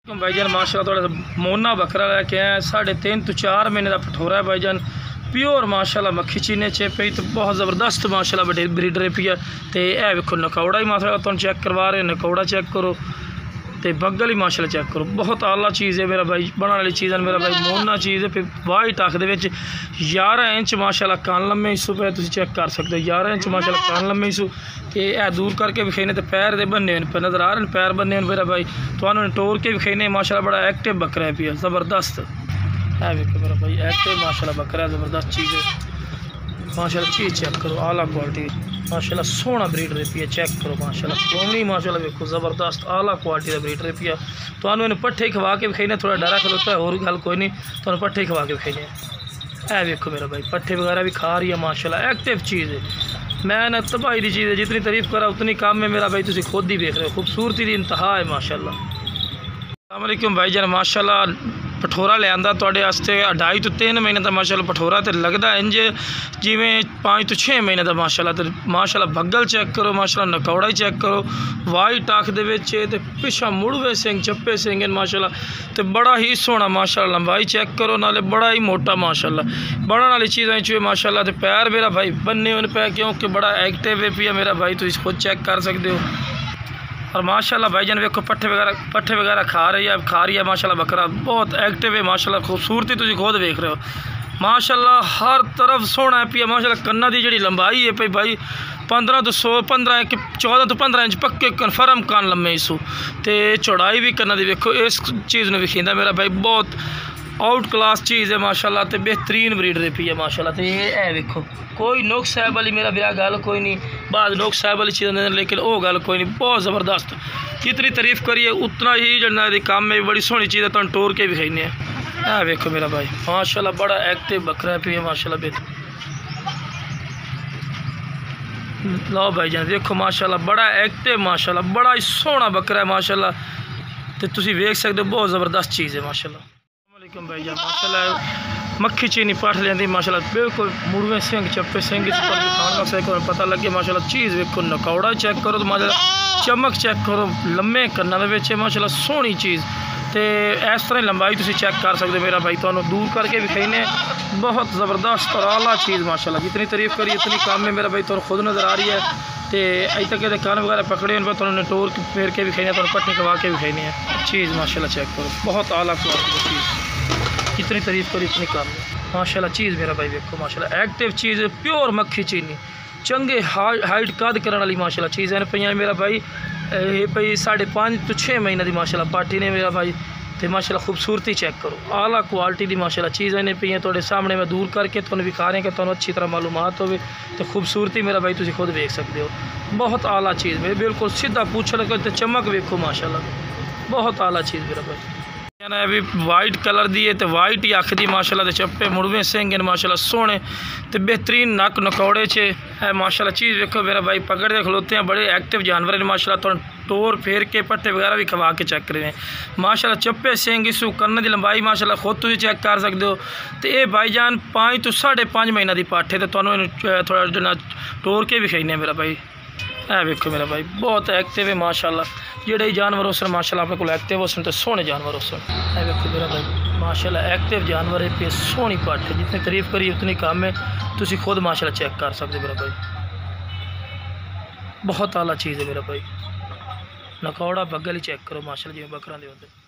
भाईजान माशाल्लाह थोड़ा मोना बकरा लैके आए 3.5 to 4 महीने का पठोरा है भाईजान प्योर माशाल्लाह मक्खी चीने चे पई तो बहुत ज़बरदस्त माशाल्लाह बड़ी ब्रीडर पिया तो यह वेखो नकौड़ा ही माशाल्लाह तुम चेक करवा रहे नकौड़ा चेक करो तो बगल ही माशाल्लाह चेक करो बहुत आला चीज़ है मेरा भाई बनाने वाली चीज़ है मेरा भाई मोना चीज़ है फिर वाइट अख दे 11 इंच माशाल्लाह कान लम्मे हिस्सू पे तुम चेक कर सकते हो 11 इंच माशाल्लाह कान लम्मे हिस्सू तो यह दूर करके विखाने तो पैर दे बने पे नज़र आ रहे हैं पैर बने मेरा भाई तो टोर के विखाने माशाल्लाह बड़ा एक्टिव बकरा है पिया ज़बरदस्त है वेखो मेरा भाई एक्टिव माशाल्लाह बकरा है ज़बरदस्त चीज़ है माशाल्लाह चीज़ चेक करो आला क्वालिटी माशाल्लाह सोहना ब्रीडर पिया चेक करो माशाल्लाह कोमनी माशाल्लाह वेखो ज़बरदस्त आला क्वालिटी का ब्रीडर पिया तो इन पट्ठे खवा के विखाने थोड़ा डरा खलोता है और गल कोई नहीं तो पट्ठे खवा के विखाने है वेखो मेरा भाई पट्ठे वगैरह भी खा रही है माशाल्लाह एक्टिव चीज़ है मैं ना तबाही की चीज़ है जितनी तारीफ़ करा उतनी काम है मेरा भाई तुम खुद ही देख रहे हो खूबसूरती की इंतहा है माशाल्लाह। अस्सलाम वालेकुम भाईजान माशाल्लाह पठोरा ले आंदा तुहाडे वास्ते 2.5 to 3 महीने का माशाल्लाह पठोरा तो लगता इंज जिमें 5 to 6 महीने का माशाल्लाह बगल चेक करो माशाल्लाह नकौड़ा ही चेक करो वाइट अख दे पिछा मुड़वे सिंह चप्पे सिंह माशाल्लाह तो बड़ा ही सोहना माशाल्लाह लंबाई चेक करो नाले बड़ा ही मोटा माशाल्लाह बनने वाली चीज़ें चुए माशाल्लाह तो पैर मेरा भाई बन्ने हुए पे क्योंकि बड़ा एक्टिव है पिया मेरा भाई तुम खुद चेक कर सकते हो और माशाल्लाह भाईजान वेखो पट्ठे वगैरह खा रही है माशाल्लाह बकरा बहुत एक्टिव है माशाल्लाह खूबसूरती तुम खुद देख रहे हो माशाल्लाह हर तरफ सोहना है पिया माशाल्लाह कन्ना की जी लंबाई है पई भाई 14 to 15 इंच पक्के कन्फर्म कान लम्मे इसू तो चौड़ाई भी कन्ना दी वेखो इस चीज़ में विखींदा मेरा भाई बहुत आउट क्लास चीज़ है माशाल्लाह तो बेहतरीन ब्रीडर पी है माशाल्लाह तो ये है वेखो कोई नुक्स साहब वाली मेरा बिरा गल कोई नहीं बाद नुक्स साहब वाली चीज़ लेकिन वो गल कोई नहीं बहुत ज़बरदस्त जितनी तारीफ़ करिए उतना ही जना काम में बड़ी सोहनी चीज़ है तुम टोर के भी खाने है वेखो मेरा भाई माशाल्लाह बड़ा एक्टिव बकरा पी है माशाल्लाह बेहतर लो भाईजान देखो माशाल्लाह बड़ा एक्टिव माशाल्लाह बड़ा ही सोहना बकरा है माशाल्लाह तो तुम वेख सकते हो बहुत ज़बरदस्त चीज़ है माशाल्लाह। वालेकुम भाईजान माशाल्लाह मक्खी चीनी पाठ लेंदी माशाल्लाह बिल्कुल मुड़वे सिंह चप्पे सिंह इस पर खाना से पता लगे माशाल्लाह चीज़ वेखो नकौड़ा चेक करो तो माशाल्लाह चमक चेक करो लम्बे कन्ना दे माशाल्लाह सोहनी चीज़ तो इस तरह लंबाई तुम चेक कर सकते मेरा भाई तो दूर करके भी खाने बहुत ज़बरदस्त और आला चीज़ माशाल्लाह जितनी तारीफ़ करी उतनी काम में मेरा भाई तो खुद नज़र आ रही है तो अज तक कान वगैरह पकड़े उन पर टोर फेर के भी खाने तो पट्टी खवा के भी खाने हैं चीज़ माशाल्लाह चेक करो बहुत आला क्वालिटी की चीज़ जितनी तारीफ़ करी उतनी काम है माशाल्लाह चीज़ मेरा भाई देखो माशाल्लाह एक्टिव चीज़ प्योर मक्खी चीनी चंगे हाइट कद करने वाली माशाल्लाह चीज़ है पे मेरा भाई ये पई 5.5 to 6 महीने की माशाल्लाह पार्टी ने मेरा भाई तो माशाल्लाह खूबसूरती चेक करो आला क्वालिटी की माशाल्लाह चीज़ ने पे थोड़े सामने मैं दूर करके तुम विखा रहे हैं कि तुम अच्छी तरह मालूमात हो तो खूबसूरती मेरा भाई तुम खुद देख सकते हो बहुत आला चीज़ मेरे बिल्कुल सीधा पूछ लगे तो चमक वेखो माशाल्लाह बहुत आला चीज़ मेरा भाई अभी वाइट कलर दी है तो वाइट ही अख दी माशाल्लाह चप्पे मुड़वे सिंह माशाल्लाह सोहने तो बेहतरीन नक नकौड़े चे है माशाल्लाह चीज़ देखो मेरा भाई पकड़ के खलोते हैं बड़े एक्टिव जानवर हैं माशाल्लाह तो टोर फेर के पट्टे वगैरह भी खवा के चेक करे हैं माशाल्लाह चप्पे सिंह इसू कन्न की लंबाई माशाल्लाह खुद तुम चेक कर सकते हो तो ये भाईजान 5 to 5.5 महीने की पाठ है तो थोड़ा जना टोर के भी खाने मेरा भाई है वेखो मेरा भाई बहुत एक्टिव है माशाल्लाह जेडे जानवर उस माशाल्लाह अपने को एक्टिव हो तो सोहने जानवर उस है वेखो मेरा भाई माशाल्लाह एक्टिव जानवर है पे सोहनी पाठ है जितनी तारीफ़ करी उतनी काम है तुम खुद माशाल्लाह चेक कर सकते मेरा भाई बहुत आला चीज़ है मेरा भाई नकौड़ा बगल ही चेक करो माशाल्लाह जिवें बकरां दे होंदे।